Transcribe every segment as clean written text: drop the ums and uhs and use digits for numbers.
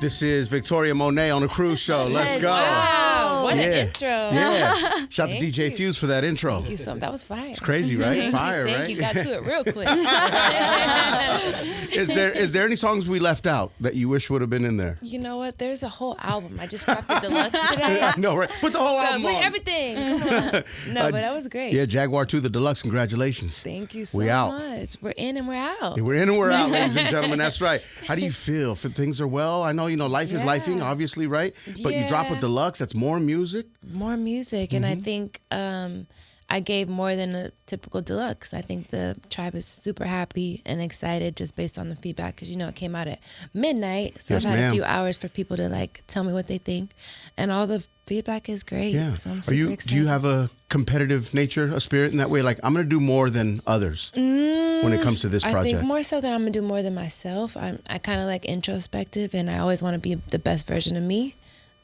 This is Victoria Monet on the Cruise Show. Let's go. Wow, what an intro. Yeah. Shout out to DJ you. Fuse for that intro. Thank you so much. That was fire. It's crazy, right? Fire, Thank right? you. Got to it real quick. Is there any songs we left out that you wish would have been in there? You know what? There's a whole album. I just dropped the Deluxe today. I know, right? Put the whole album put on. everything. Come on. No, but that was great. Yeah, Jaguar 2, the Deluxe. Congratulations. Thank you so We out. much. We're in and we're out. We're in and we're out, ladies and gentlemen. That's right. How do you feel? Things are well? I know, life is lifing, obviously, right? But you drop a Deluxe, that's more music. More music. And I think I gave more than a typical Deluxe. I think the tribe is super happy and excited just based on the feedback because, it came out at midnight. So Yes, I've had ma'am. a few hours for people to, tell me what they think. And all the feedback is great. Yeah. So I'm super excited. Do you have a competitive nature, a spirit in that way? Like, I'm going to do more than others when it comes to this project. I think more so that I'm going to do more than myself. I kind of like introspective, and I always want to be the best version of me.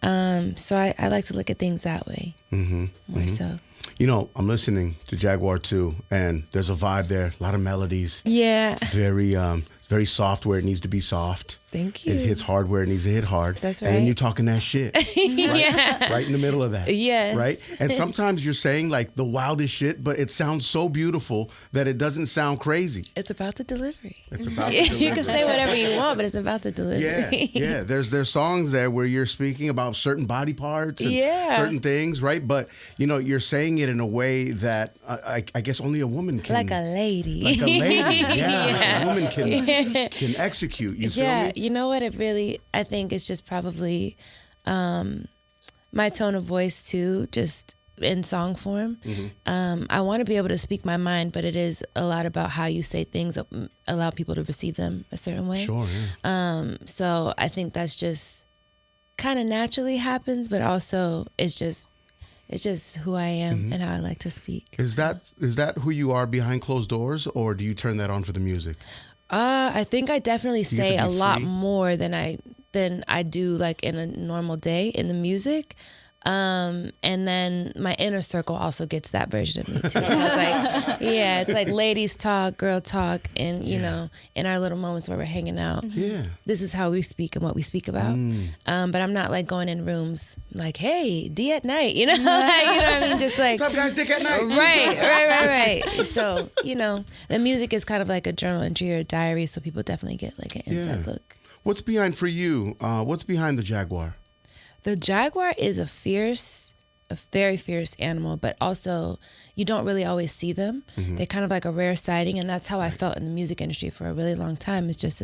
So I like to look at things that way more so. I'm listening to Jaguar 2, and there's a vibe there, a lot of melodies. Yeah. Very soft where it needs to be soft. Thank you. It hits hard where it needs to hit hard. That's And then right. you're talking that shit. Right? Yeah. Right in the middle of that. Yes. Right? And sometimes you're saying like the wildest shit, but it sounds so beautiful that it doesn't sound crazy. It's about the delivery. It's about the delivery. You can say whatever you want, but it's about the delivery. Yeah. There's songs there where you're speaking about certain body parts and certain things, right? But you're saying it in a way that I guess only a woman can. Like a lady. Like a lady, yeah. A woman can execute. You feel me? You know what? It really, I think it's just probably my tone of voice too, just in song form. I want to be able to speak my mind, but it is a lot about how you say things that allow people to receive them a certain way. Sure, yeah. So I think that's just kind of naturally happens, but also it's just who I am and how I like to speak. Is that who you are behind closed doors, or do you turn that on for the music? I think I definitely get to say be a lot free? more than I do like in a normal day in the music. And then my inner circle also gets that version of me too. So it's like ladies talk, girl talk, and in our little moments where we're hanging out. Yeah. This is how we speak and what we speak about. But I'm not like going in rooms like, hey, D at night, you know what I mean? Just like, What's up, guys? Dick at night. Right. So, the music is kind of like a journal entry or a diary, so people definitely get like an inside look. What's behind for you? What's behind the Jaguar? The Jaguar is a very fierce animal, but also you don't really always see them. They're kind of like a rare sighting, and that's how I felt in the music industry for a really long time. It's just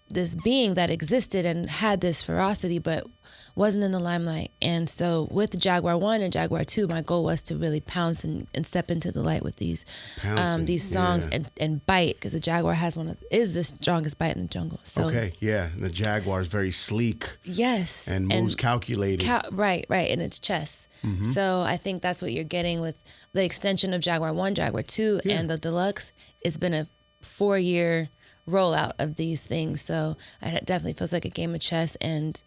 this being that existed and had this ferocity, but wasn't in the limelight. And so with Jaguar 1 and Jaguar 2, my goal was to really pounce and step into the light with these songs and bite, because the Jaguar is the strongest bite in the jungle. So the Jaguar is very sleek. Yes. And moves calculated. Right, and it's chess. So I think that's what you're getting with the extension of Jaguar 1, Jaguar 2, and the Deluxe. It's been a 4-year rollout of these things. So it definitely feels like a game of chess, and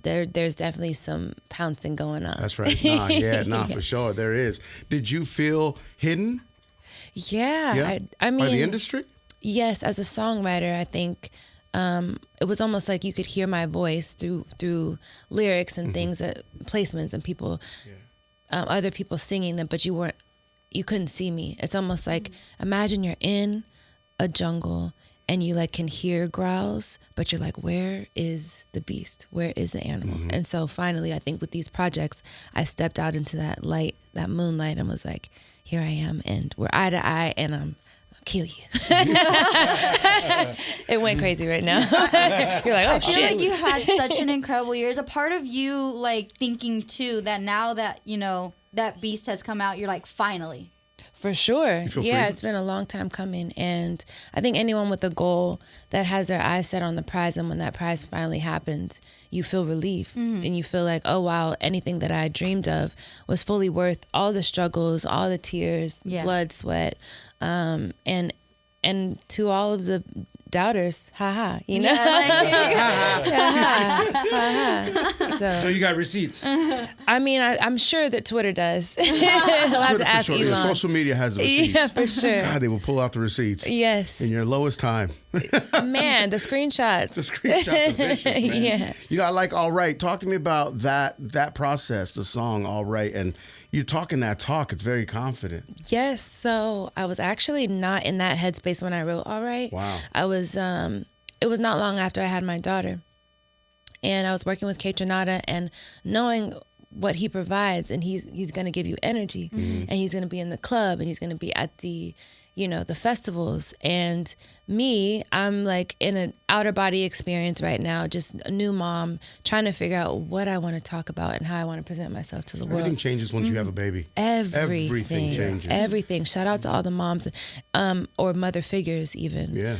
there's definitely some pouncing going on. That's right. For sure. There is. Did you feel hidden? Yeah. I mean, by the industry? Yes. As a songwriter, I think it was almost like you could hear my voice through lyrics and things, placements, and people, other people singing them, but you couldn't see me. It's almost like, imagine you're in a jungle and you can hear growls, but you're like, where is the beast? Where is the animal? And so finally, I think with these projects, I stepped out into that light, that moonlight, and was like, here I am, and we're eye to eye, and I'm kill you. It went crazy right now. You're like, oh shit. I feel like you had such an incredible year. Is a part of you thinking too that now that that beast has come out, you're like, finally? For sure. You feel free? It's been a long time coming. And I think anyone with a goal that has their eyes set on the prize, and when that prize finally happens, you feel relief. And you feel like, oh, wow, anything that I dreamed of was fully worth all the struggles, all the tears, blood, sweat. And to all of the doubters, haha, So you got receipts? I mean, I'm sure that Twitter does. I'll have to ask Elon. Yeah, social media has the receipts. Yeah, for sure. God, they will pull out the receipts. Yes. In your lowest time. Man, the screenshots. The screenshots are vicious, man. Yeah. You know, I like All Right. Talk to me about that process, the song All Right. And you're talking that talk. It's very confident. Yes. So I was actually not in that headspace when I wrote All Right. Wow. I was, it was not long after I had my daughter. And I was working with Kaytranada and knowing what he provides, and he's going to give you energy, and he's going to be in the club, and he's going to be at the, the festivals. And me, I'm like in an outer body experience right now, just a new mom trying to figure out what I want to talk about and how I want to present myself to the world. Everything changes once you have a baby. Everything changes. Everything. Shout out to all the moms, or mother figures even. Yeah.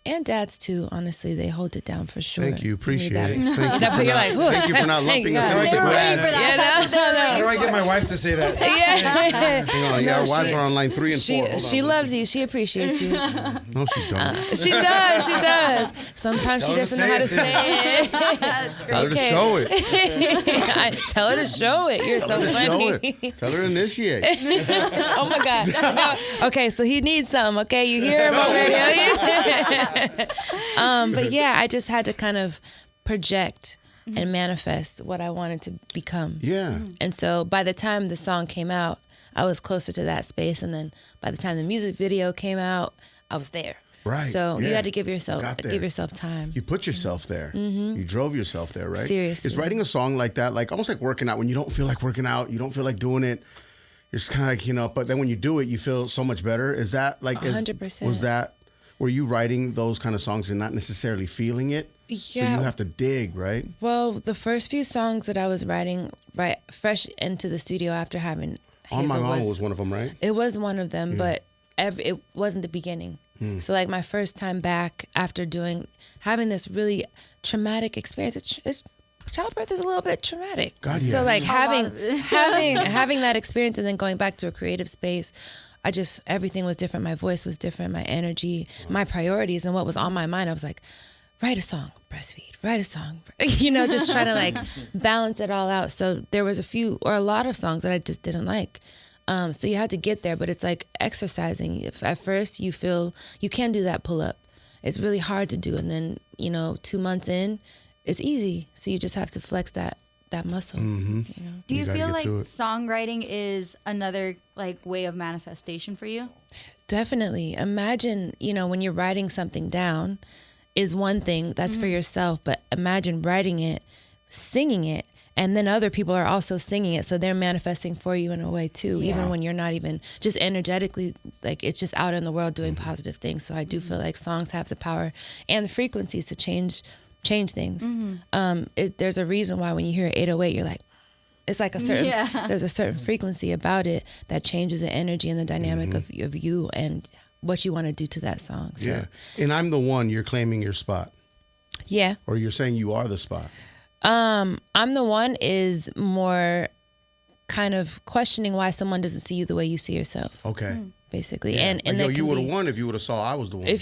And dads too, honestly, they hold it down for sure. Thank you, appreciate it. You're Thank you for not lumping us. How do I get Yeah, How do I get my wife to say that? Yeah. Our wives are on line 3 and 4. She loves you. She appreciates you. No, she don't. She does. Sometimes she doesn't know how to say it. Tell her to show it. Tell her to show it. You're so funny. Tell her to initiate. Oh my God. No. Okay, so he needs something. Okay, you hear him over here. But yeah, I just had to kind of project and manifest what I wanted to become. Yeah. And so by the time the song came out, I was closer to that space. And then by the time the music video came out, I was there. Right. So you had to give yourself time. You put yourself there. You drove yourself there, right? Seriously. Is writing a song like that, like almost like working out, when you don't feel like working out, you don't feel like doing it, you're just kind of like, but then when you do it, you feel so much better. Is that like, 100%. Were you writing those kind of songs and not necessarily feeling it? Yeah. So you have to dig, right? Well, the first few songs that I was writing fresh into the studio after having On My Hazel Mama was one of them, right? It was one of them, but it wasn't the beginning. So like my first time back after having this really traumatic experience, it's childbirth is a little bit traumatic. God, so yes. like having that experience and then going back to a creative space, everything was different. My voice was different, my energy, my priorities, and what was on my mind. I was like, write a song, breastfeed, write a song, just trying to like balance it all out. So there was a lot of songs that I just didn't like. So you had to get there, but it's like exercising. If at first you feel you can do that pull up, it's really hard to do. And then, 2 months in, it's easy. So you just have to flex that muscle. Do you feel like songwriting is another like way of manifestation for you? Definitely. Imagine, when you're writing something down is one thing that's for yourself, but imagine writing it, singing it, and then other people are also singing it. So they're manifesting for you in a way too, even when you're not even just energetically, like it's just out in the world doing positive things. So I do feel like songs have the power and the frequencies to change things. There's a reason why when you hear 808, you're like, it's like a certain, there's a certain frequency about it that changes the energy and the dynamic of you and what you want to do to that song. So. Yeah. And I'm the one, you're claiming your spot. Yeah. Or you're saying you are the spot. I'm the one is more kind of questioning why someone doesn't see you the way you see yourself. Okay. Basically. Yeah. And like, you would have won if you would have saw I was the one. And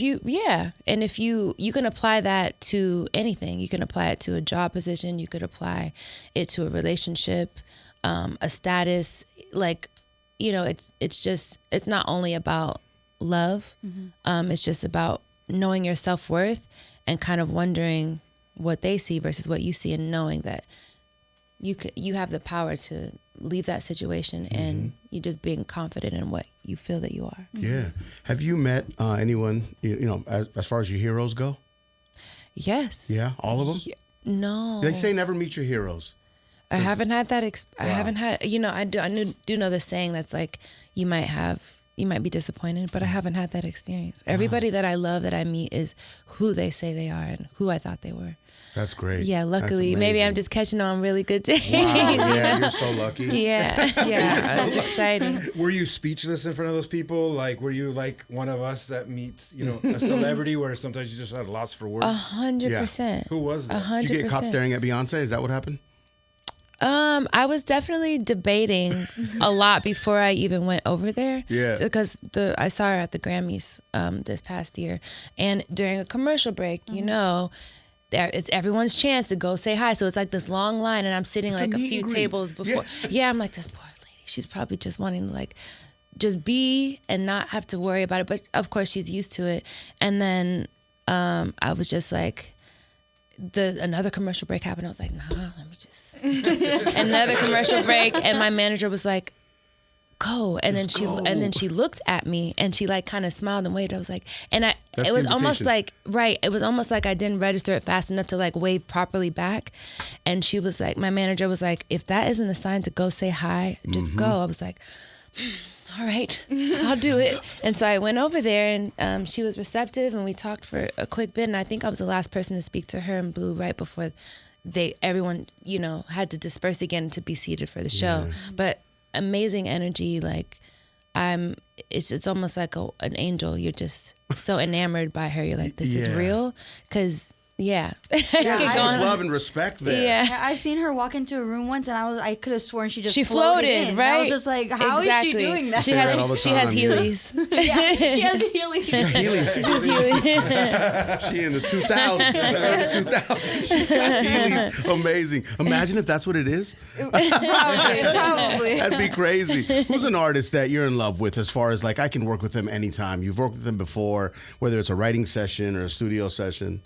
if you can apply that to anything. You can apply it to a job position. You could apply it to a relationship, a status. Like, it's not only about love. It's just about knowing your self-worth and kind of wondering what they see versus what you see, and knowing that you have the power to leave that situation and you just being confident in what you feel that you are. Yeah. Have you met anyone, as far as your heroes go? Yes. Yeah, all of them? No. They say never meet your heroes. I haven't had that. I haven't had, I do know the saying that's like, you might be disappointed, but I haven't had that experience. Everybody that I love that I meet is who they say they are and who I thought they were. That's great. Yeah, luckily. Maybe I'm just catching on really good days. Wow, yeah, you're so lucky. Yeah, that's exciting. Were you speechless in front of those people? Like, were you like one of us that meets, a celebrity where sometimes you just had lost for words? 100%. Who was that? 100%. Did you get caught staring at Beyonce? Is that what happened? I was definitely debating a lot before I even went over there. Yeah. Because I saw her at the Grammys this past year, and during a commercial break, it's everyone's chance to go say hi. So it's like this long line, and I'm sitting like a few tables before. Yeah, I'm like, this poor lady. She's probably just wanting to like just be and not have to worry about it. But of course, she's used to it. And then I was just like, another commercial break happened. I was like, nah, let me just another commercial break. And my manager was like, go. And then she looked at me and she like kind of smiled and waved. I was like, it was almost like, right. It was almost like I didn't register it fast enough to like wave properly back. And she was like, my manager was like, if that isn't a sign to go say hi, just go. I was like, all right, I'll do it. And so I went over there, and she was receptive, and we talked for a quick bit. And I think I was the last person to speak to her in Blue right before everyone, had to disperse again to be seated for the show. But amazing energy, like it's almost like an angel. You're just so enamored by her. You're like, this is real, because. Yeah. There's love and respect there. Yeah. I've seen her walk into a room once, and I could have sworn she floated in. Right? I was just like, how is she doing that? She has Heelys. Yeah, she has Heelys. She has Heelys. She in the 2000s, the early 2000s. She's got Heelys. Amazing. Imagine if that's what it is. Probably. That'd be crazy. Who's an artist that you're in love with, as far as like, I can work with them anytime? You've worked with them before, whether it's a writing session or a studio session.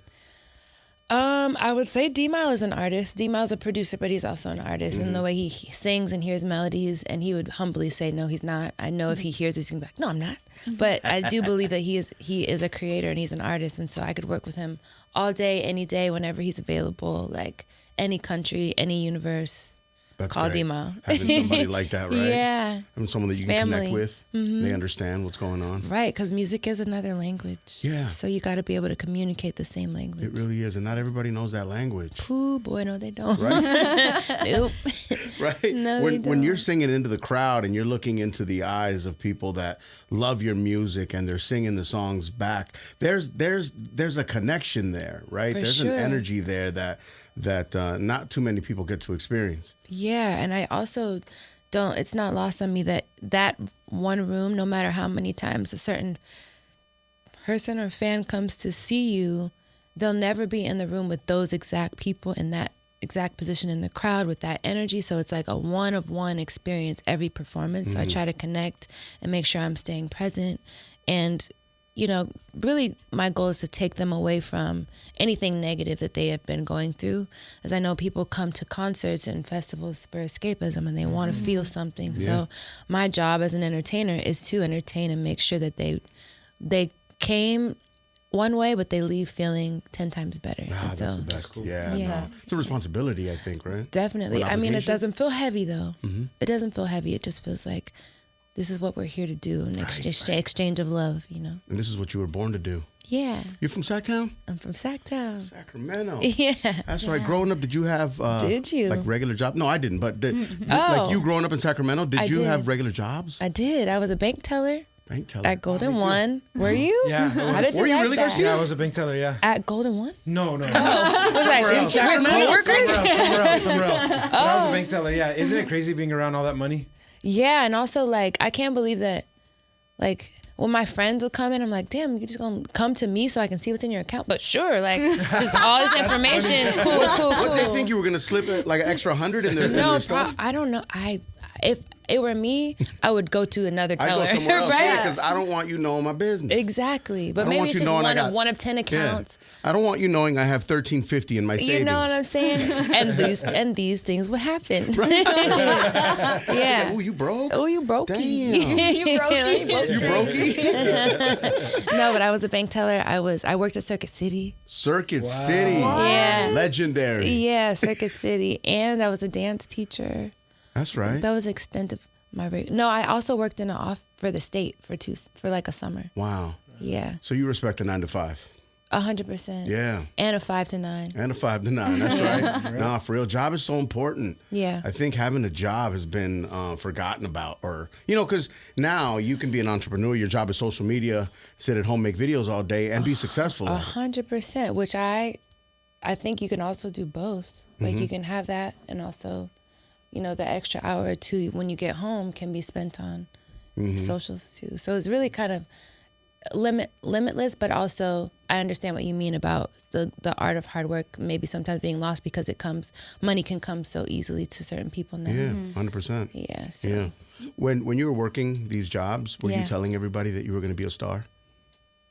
I would say D-Mile is an artist. D-Mile's a producer, but he's also an artist. And the way he sings and hears melodies, and he would humbly say, no, he's not. I know if he hears this, he's going to be like, no, I'm not. But I do believe that he is a creator and he's an artist. And so I could work with him all day, any day, whenever he's available, like any country, any universe. That's call great. D-Mile. Having somebody like that, right? Yeah. Having someone that you can connect with. They understand what's going on. Right, because music is another language. Yeah. So you got to be able to communicate the same language. It really is, and not everybody knows that language. Ooh, boy, no, they don't. Right? Nope. Right? No, when they don't. you're singing into the crowd and you're looking into the eyes of people that love your music and they're singing the songs back, there's a connection there, right? There's an energy there that not too many people get to experience. Yeah, and I also it's not lost on me that one room, no matter how many times a certain person or fan comes to see you, they'll never be in the room with those exact people in that exact position in the crowd with that energy. So it's like a one-of-one experience every performance. So I try to connect and make sure I'm staying present. And really my goal is to take them away from anything negative that they have been going through. As I know people come to concerts and festivals for escapism and they want to feel something. Yeah. So my job as an entertainer is to entertain and make sure that they came one way, but they leave feeling 10 times better. That's the best. Cool. Yeah. No. It's a responsibility, I think, right? Definitely. I mean, it doesn't feel heavy though. It doesn't feel heavy. It just feels like this is what we're here to do, an exchange of love, And this is what you were born to do. Yeah. You're from Sacktown? I'm from Sacktown. Sacramento. Yeah. That's right. Growing up, did you have did you? like regular jobs? No, I didn't. But like you growing up in Sacramento, did you have regular jobs? I did. I was a bank teller. Bank teller. At Golden One. Were you? Yeah. How did you were you like really, that? Garcia? Yeah, I was a bank teller, yeah. At Golden One? No. Oh, I was like, Somewhere else. But I was a bank teller, yeah. Isn't it crazy being around all that money? Yeah, and also, like, I can't believe that, like, when my friends would come in, I'm like, damn, you're just going to come to me so I can see what's in your account? But sure, like, just all this information. Cool. What, they think you were going to slip like an extra 100 in their stuff? I don't know. If it were me, I would go to another teller. I'd go somewhere else, right? because I don't want you knowing my business. Exactly. But maybe it's just one of 10 accounts. Yeah. I don't want you knowing I have $13.50 in my savings. You know what I'm saying? and these things would happen. Right. Yeah. Like, oh, you broke? Oh, you brokey. Damn. You brokey. You brokey? No, but I was a bank teller. I worked at Circuit City. Circuit City. Yeah. Legendary. Yeah, Circuit City. And I was a dance teacher. That's right. That was the extent of my No, I also worked in for the state for like a summer. Wow. Yeah. So you respect a 9 to 5. 100%. Yeah. And a 5 to 9. And a 5 to 9. That's right. Nah, for real. Job is so important. Yeah. I think having a job has been forgotten about, or because now you can be an entrepreneur. Your job is social media. Sit at home, make videos all day, and be successful. 100%. Which I think you can also do both. Like you can have that, and also, the extra hour or two when you get home can be spent on socials too. So it's really kind of limitless, but also I understand what you mean about the art of hard work maybe sometimes being lost because money can come so easily to certain people now. Yeah, 100%. Yeah. So. Yeah. When you were working these jobs, were you telling everybody that you were going to be a star?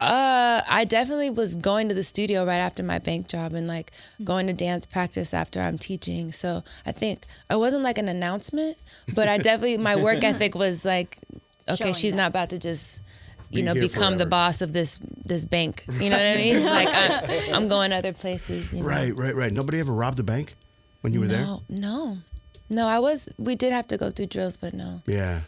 I definitely was going to the studio right after my bank job and like going to dance practice after I'm teaching. So I think it wasn't like an announcement, but I definitely, my work ethic was like, okay, Showing she's that. not about to just, Be here become the forever. boss of this bank. You know what I mean? Like I'm going other places. You know? Right. Nobody ever robbed a bank when you were there? No, we did have to go through drills, but no. Yeah.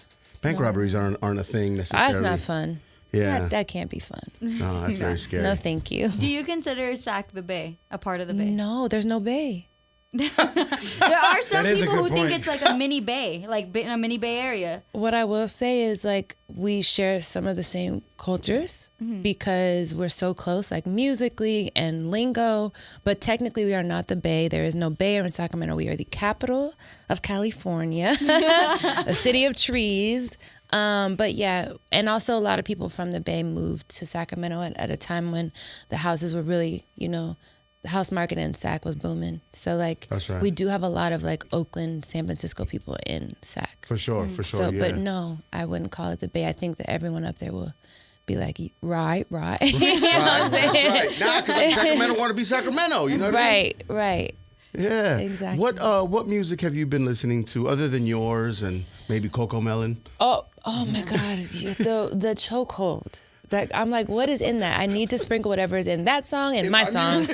Bank robberies aren't a thing necessarily. That's not fun. Yeah. That can't be fun. No, that's very scary. No, thank you. Do you consider Sac the Bay a part of the Bay? No, there's no bay. There are some That is a people who good think point. it's like a mini bay, like in a mini Bay area. What I will say is like we share some of the same cultures because we're so close, like musically and lingo, but technically we are not the Bay. There is no Bay in Sacramento. We are the capital of California, a city of trees. But yeah, and also a lot of people from the Bay moved to Sacramento at a time when the houses were really, the house market in Sac was booming. So like, That's right. we do have a lot of like Oakland, San Francisco people in Sac. For sure, So, yeah. but no, I wouldn't call it the Bay. I think that everyone up there will be like, right. You know what I'm saying? Right. Nah, because Sacramento want to be Sacramento. You know what I mean? Right. Yeah. Exactly. What music have you been listening to other than yours and maybe Coco Melon? Oh my God, the chokehold. That I'm like, what is in that? I need to sprinkle whatever is in that song and my songs.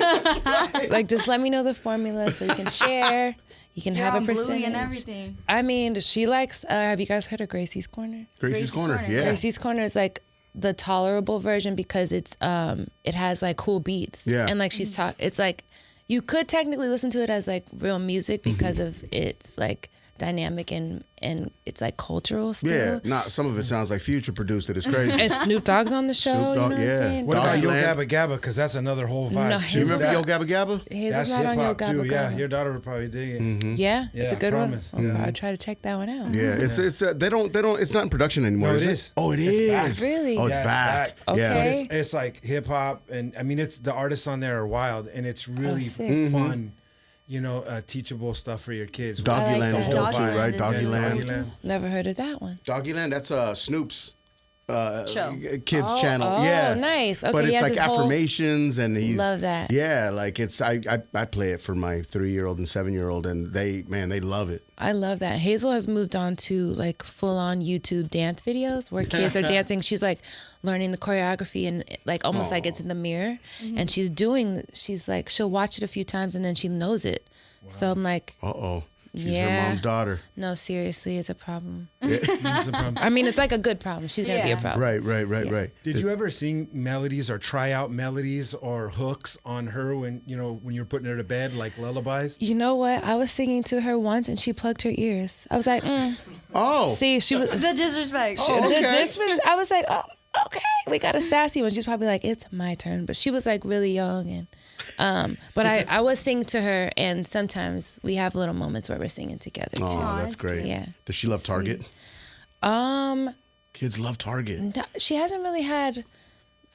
Like, just let me know the formula so you can share. You can have a Bluey percentage. and everything. I mean, she likes. Have you guys heard of Gracie's Corner? Gracie's Corner. Corner. Yeah. Gracie's Corner is like the tolerable version because it's it has like cool beats. Yeah. And like it's like you could technically listen to it as like real music because of its like dynamic and it's like cultural still. Yeah. Some of it sounds like Future produced it. It's crazy. And Snoop Dogg's on the show. Snoop Dogg, you know what I'm yeah. saying? What about Doggy Yo Land. Gabba Gabba? Because that's another whole vibe. No, Do you Hazel's remember Yo Gabba Gabba? Hazel's That's not hip on Yo hop Gabba too. Yeah, Gabba. your daughter would probably dig it. Yeah, it's Yeah, a good I one. promise. I'm Yeah. gonna try to check that one out. Yeah. It's they don't it's not in production anymore. No, is it it? is. Oh, it It's is. back. Really? Oh, it's Yeah, it's back. back. Yeah. But Okay. it's like hip hop, and I mean, it's the artists on there are wild, and it's really sick. fun. Teachable stuff for your kids. Doggy like Land is that. dope too, Doggy right? Land is Doggy good. Land. Doggy Land. Never heard of that one. Doggy Land, that's Snoop's Show. kids channel. Oh, Yeah. nice. Okay, But he it's has like his whole- affirmations and he's Love that. Yeah, like it's I play it for my 3-year-old and 7-year-old and they love it. I love that. Hazel has moved on to like full on YouTube dance videos where kids are dancing. She's like learning the choreography and like almost like it's in the mirror. And she's like, she'll watch it a few times and then she knows it. So I'm like, Uh-oh. She's your Yeah. mom's daughter. no, seriously, it's a problem. It's a problem. I mean, it's like a good problem. She's going to be a Yeah. problem. Right. Did you ever sing melodies or try out melodies or hooks on her when you were putting her to bed, like lullabies? You know what? I was singing to her once and she plugged her ears. I was like, Oh. see, she was. The disrespect. I was like, oh, okay, we got a sassy one. She's probably like, it's my turn. But she was like really young and but I was singing to her and sometimes we have little moments where we're singing together too. Oh, that's that's great. Yeah. Does she love Target? Sweet. Kids love Target. No, she hasn't really had.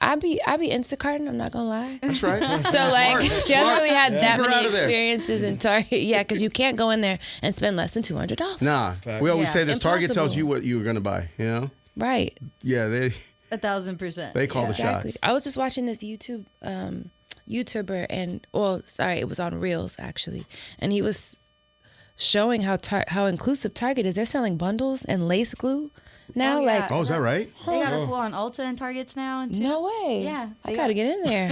I be Instacarting. I'm not gonna lie. That's right. So like, she hasn't really had that Keep her out many of there. experiences in Target. Yeah, because you can't go in there and spend less than $200. Nah. Facts. We always Yeah. say this. Target tells Impossible. you what you were gonna buy, you know? Right. Yeah, 1,000%. they call the Exactly. shots. I was just watching this YouTuber and it was on Reels actually, and he was showing how inclusive Target is. They're selling bundles and lace glue now. Oh, yeah. Like, Oh, is that right? They got a full on Ulta and Targets now. And no way. Yeah, I they gotta got- get in there.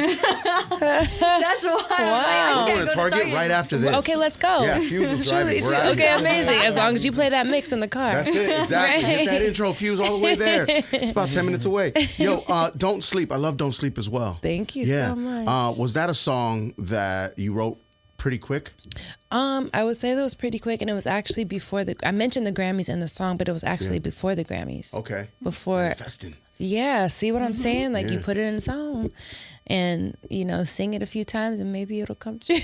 That's why. Wow. I'm We're like, going to Target right after this. Okay, let's go. Yeah, Fuse is driving. We're out of Okay, here. amazing. As long as you play that mix in the car. That's it, exactly. Hit that Right. intro, Fuse, all the way there. It's about 10 minutes away. Yo, Don't Sleep. I love Don't Sleep as well. Thank you Yeah. so much. Was that a song that you wrote pretty quick? I would say that was pretty quick, and it was actually before I mentioned the Grammys in the song, but it was actually before the Grammys. Okay. Before, Festin. yeah. See what I'm saying? Like you Yeah. put it in a song, and sing it a few times, and maybe it'll come true.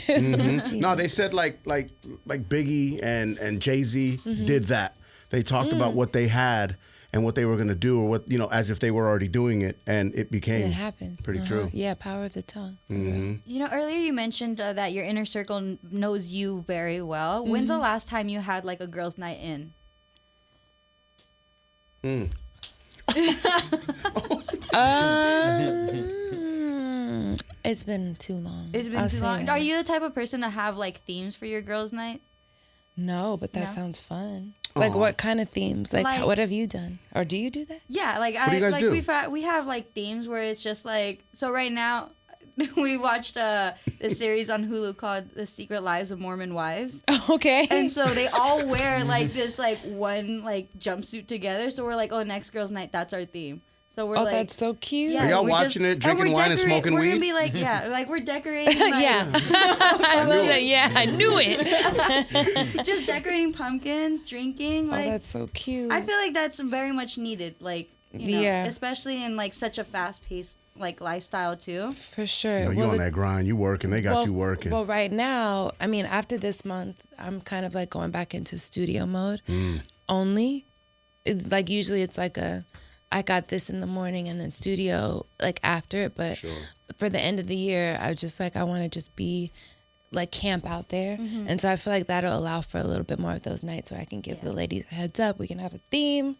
No, they said like Biggie and Jay-Z did that. They talked about what they had and what they were going to do, or what, you know, as if they were already doing it, and it became It happened. pretty true. Yeah, power of the tongue. Mm-hmm. You know, earlier you mentioned that your inner circle knows you very well. When's the last time you had like a girls' night in? It's been too long. It's been too long. Are you the type of person to have like themes for your girls' night? No, but that No? sounds fun. Like, what kind of themes? Like, Like- what have you done? Or do you do that? Yeah, like do you guys do? we have like themes where it's just like, so right now we watched the series on Hulu called The Secret Lives of Mormon Wives. Okay. And so they all wear like this like one like jumpsuit together. So we're like, oh, next girls' night, that's our theme. So we're Oh, like, that's so cute. yeah, Are y'all we're watching it, drinking we're wine, and smoking we're weed? gonna be like, yeah, like we're decorating. Like, Yeah. I love that. Yeah, I knew it. just decorating pumpkins, drinking. Oh, Like, that's so cute. I feel like that's very much needed. Like, you know, Yeah. especially in like such a fast-paced like lifestyle too. For sure. No, you on that grind, you working, they got you working. Well, right now, I mean, after this month, I'm kind of like going back into studio mode only. Like usually it's like I got this in the morning and then studio like after it. But for the end of the year, I was just like, I want to just be like camp out there. And so I feel like that'll allow for a little bit more of those nights where I can give the ladies a heads up. We can have a theme.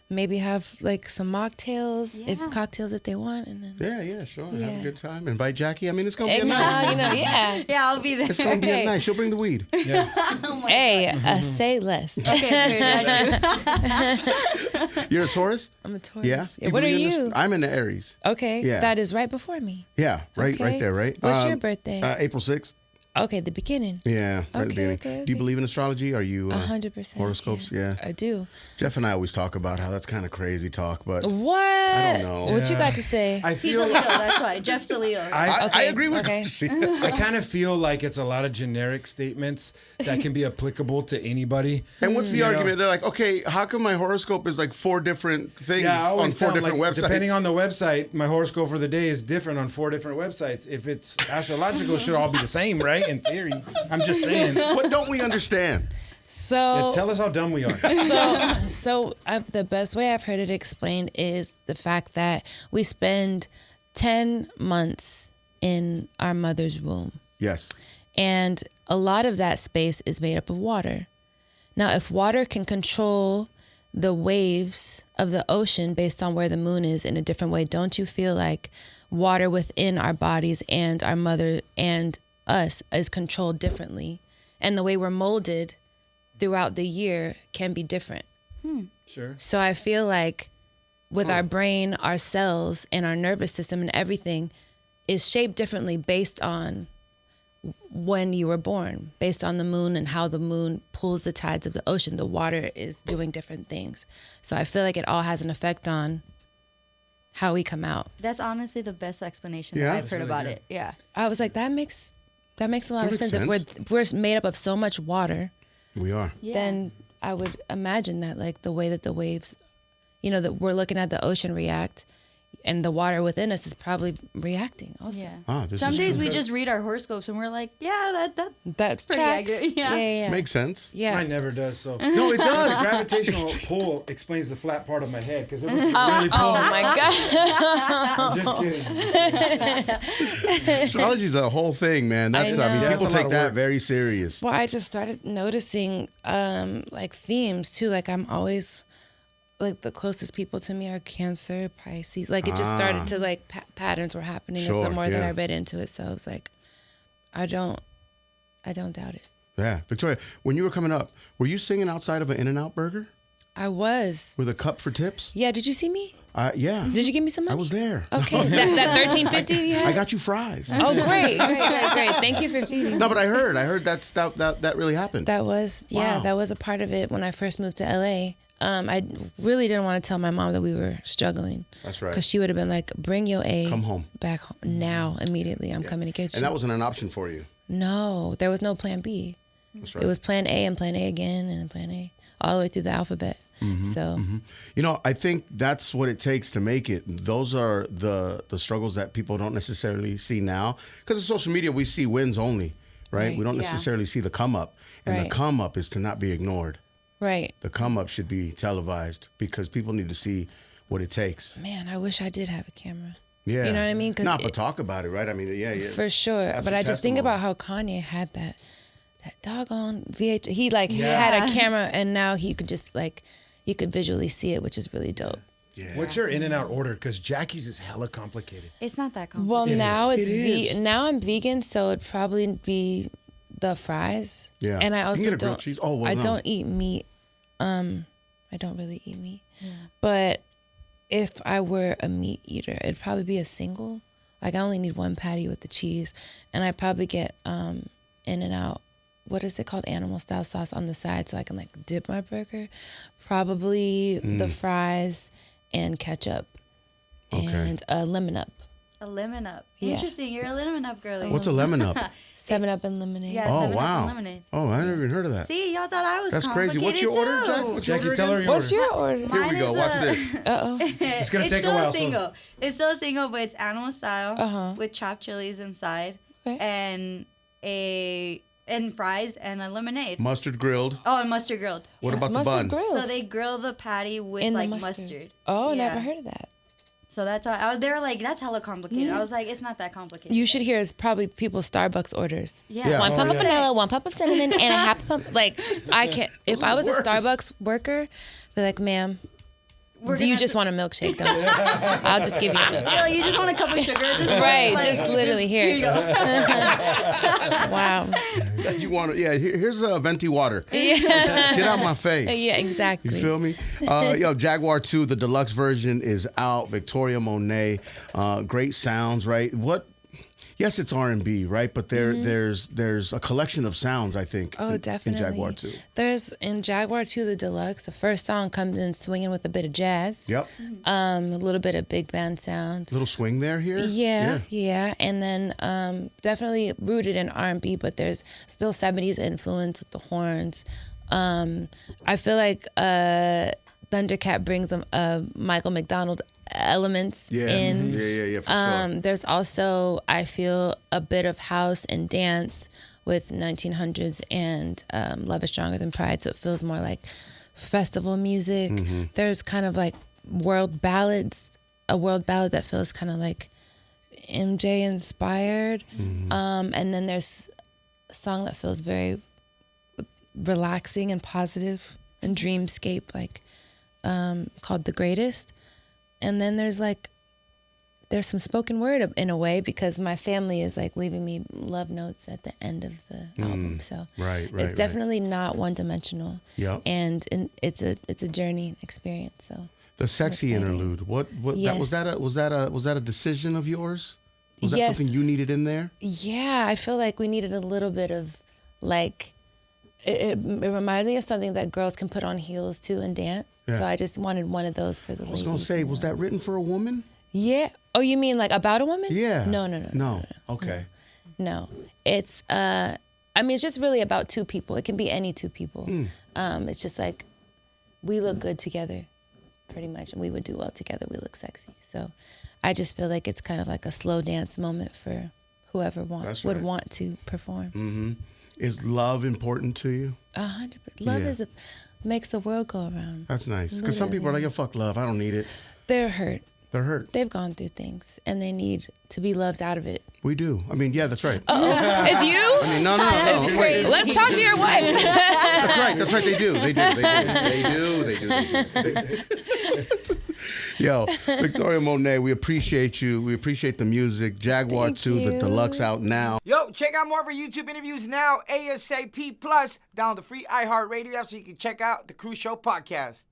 Maybe have like some mocktails, if cocktails if they want, and then Yeah, sure. Have Yeah. a good time. Invite Jackie. I mean, it's gonna be a night. now, you know, yeah. Yeah, I'll be there. It's gonna be a Okay. night. She'll bring the weed. Hey, say less. Okay, You're a Taurus? I'm a Taurus. Yeah. Do What are believe in this? you? I'm in the Aries. Okay, Yeah. that is right before me. Yeah, right Okay. there, right? What's your birthday? April 6th. Okay, the beginning. Yeah, right at the Okay, beginning. okay, Do you okay. believe in astrology? Are you 100%. horoscopes? Yeah. I do. Jeff and I always talk about how that's kind of crazy talk, but What? I don't know. What you got to say? I He's a feel Leo, that's why. Jeff's a Leo. I Okay, agree with okay. Chrissy. I kind of feel like it's a lot of generic statements that can be applicable to anybody. And what's the You know? argument? They're like, okay, how come my horoscope is like 4 different things Yeah, I on always 4 tell 'em, different like, websites? depending on the website, my horoscope for the day is different on 4 different websites. If it's astrological, it should all be the same, right? In theory. I'm just saying. What don't we understand? So, Tell us how dumb we are. the best way I've heard it explained is the fact that we spend 10 months in our mother's womb. Yes. And a lot of that space is made up of water. Now, if water can control the waves of the ocean based on where the moon is in a different way, don't you feel like water within our bodies and our mother and us is controlled differently? And the way we're molded throughout the year can be different. Sure. So I feel like with our brain, our cells, and our nervous system and everything is shaped differently based on when you were born, based on the moon and how the moon pulls the tides of the ocean. The water is doing different things. So I feel like it all has an effect on how we come out. That's honestly the best explanation Yeah? that I've heard really about good. it. Yeah. I was like, that makes a lot That of makes sense. sense. If we're made up of so much water, We are. then I would imagine that like the way that the waves, you know, that we're looking at the ocean react, and the water within us is probably reacting also. Yeah. Ah, this Some is days true. we just read our horoscopes and we're like, yeah, That's pretty tracks. accurate. Yeah. Yeah. Makes sense. Yeah. Mine never does. So No, it the does. gravitational pull explains the flat part of my head because it was really Oh pulling. my God. I'm just kidding. Astrology is a whole thing, man. That's I mean, know. Yeah, people it's a lot take of that work. very serious. Well, I just started noticing like themes too. Like I'm always like the closest people to me are Cancer, Pisces. Like it just started to like patterns were happening Sure, the more that yeah. I read into it. So I was like, I don't doubt it. Yeah, Victoria, when you were coming up, were you singing outside of an In-N-Out burger I was. with a cup for tips? Yeah. Did you see me? Yeah. Did you give me some I money? was there. Okay. that 13.50 you had? I got you fries. Oh, great. Thank you for feeding me. No, but I heard that really happened. That was, Wow. that was a part of it when I first moved to LA. I really didn't want to tell my mom that we were struggling. That's right. Because she would have been like, bring your A Come home. back home now, immediately. I'm coming to get you. And that wasn't an option for you. No, there was no plan B. That's right. It was plan A and plan A again and plan A all the way through the alphabet. So You know, I think that's what it takes to make it. Those are the struggles that people don't necessarily see now. Because of social media, we see wins only, right? Right. We don't Yeah. necessarily see the come up. And the Right. come up is to not be ignored. Right. The come up should be televised because people need to see what it takes. Man, I wish I did have a camera. Yeah. You know what I mean? But talk about it, right? I mean, yeah. For sure. That's But a I just think testimony. about how Kanye had that doggone VH. He had a camera, and now he could just you could visually see it, which is really dope. Yeah. What's your in and out order? Because Jackie's is hella complicated. It's not that complicated. Well, now is. it's now I'm vegan, so it'd probably be the fries. Yeah. And I You can also get a grilled don't. cheese. Oh, well, I no. don't eat meat. I don't really eat meat. But if I were a meat eater, it'd probably be a single. Like I only need one patty with the cheese, and I'd probably get in and out. What is it called? Animal style sauce on the side, so I can dip my burger. Probably the fries and ketchup, and a lemon up. A lemon up. Yeah. Interesting. You're a lemon up girly. What's a lemon up? 7-Up and lemonade. Yeah, Oh, 7 Up wow. and lemonade. Oh, I never even heard of that. See, y'all thought I was That's crazy. What's your order, Jack? What's your Jackie, order tell her again? your What's order. your order? Here Mine we go. is Watch a- this. Uh-oh. It's gonna take a still while. Single. It's still single, but it's animal style Uh-huh. with chopped chilies inside Okay. and fries and a lemonade. Mustard grilled. Oh, and mustard grilled. What about the Mustard bun? grilled. So they grill the patty with In the mustard. Oh, Yeah. never heard of that. So that's why they were like, that's hella complicated. I was like, it's not that complicated. You should hear is probably people's Starbucks orders. Yeah. One Oh, pump of yeah. vanilla, 1 pump of cinnamon, and a half pump. I can't. If I was a Worse. Starbucks worker, I'd be like, ma'am, We're do you gonna just want a milkshake, don't you? I'll just give you a milkshake. Oh, you just want a cup of sugar at this point? Right, Like, just literally here you here. go. Wow. You want to? Yeah. Here's a venti water. Yeah. Get out my face. Yeah, exactly. You feel me? Jaguar 2, the deluxe version is out. Victoria Monet, great sounds, right? Yes, it's R&B, right? But there's a collection of sounds, I think. Oh, In definitely. Jaguar 2. There's in Jaguar 2, the deluxe. The first song comes in swinging with a bit of jazz. Yep. A little bit of big band sound. Little swing there here. Yeah. And then definitely rooted in R&B, but there's still 70s influence with the horns. I feel like Thundercat brings Michael McDonald elements in. Yeah, for sure. There's also, I feel, a bit of house and dance with 1900s and Love is Stronger Than Pride, so it feels more like festival music. There's kind of world ballads, a world ballad that feels kind of like MJ inspired. And then there's a song that feels very relaxing and positive and dreamscape, called The Greatest. And then there's some spoken word in a way because my family is leaving me love notes at the end of the album. So Right. it's definitely not one dimensional. Yep. And it's a journey experience. So The sexy excited. interlude. What Yes. was that a decision of yours? Was that Yes. something you needed in there? yeah, I feel like we needed a little bit of it reminds me of something that girls can put on heels to and dance. Yeah. So I just wanted one of those for the ladies. I was gonna say, was that written for a woman? Yeah. Oh, you mean about a woman? Yeah. No. Okay. No. It's it's just really about two people. It can be any two people. It's just we look good together, pretty much, and we would do well together. We look sexy. So I just feel like it's kind of like a slow dance moment for whoever That's would right. want to perform. Is love important to you? 100%. Love Yeah. makes the world go around. That's nice. Because some people are like, "Yeah, fuck love. I don't need it." They're hurt. They're hurt. They've gone through things, and they need to be loved out of it. We do. I mean, yeah, that's right. It's you? I mean, no. Wait. Let's talk to your wife. That's right. They do. They do. Yo, Victoria Monet, we appreciate you. We appreciate the music. Jaguar Thank 2, the you. deluxe out now. Yo, check out more of our YouTube interviews now, ASAP. Plus, download the free iHeartRadio app so you can check out the Cruz Show podcast.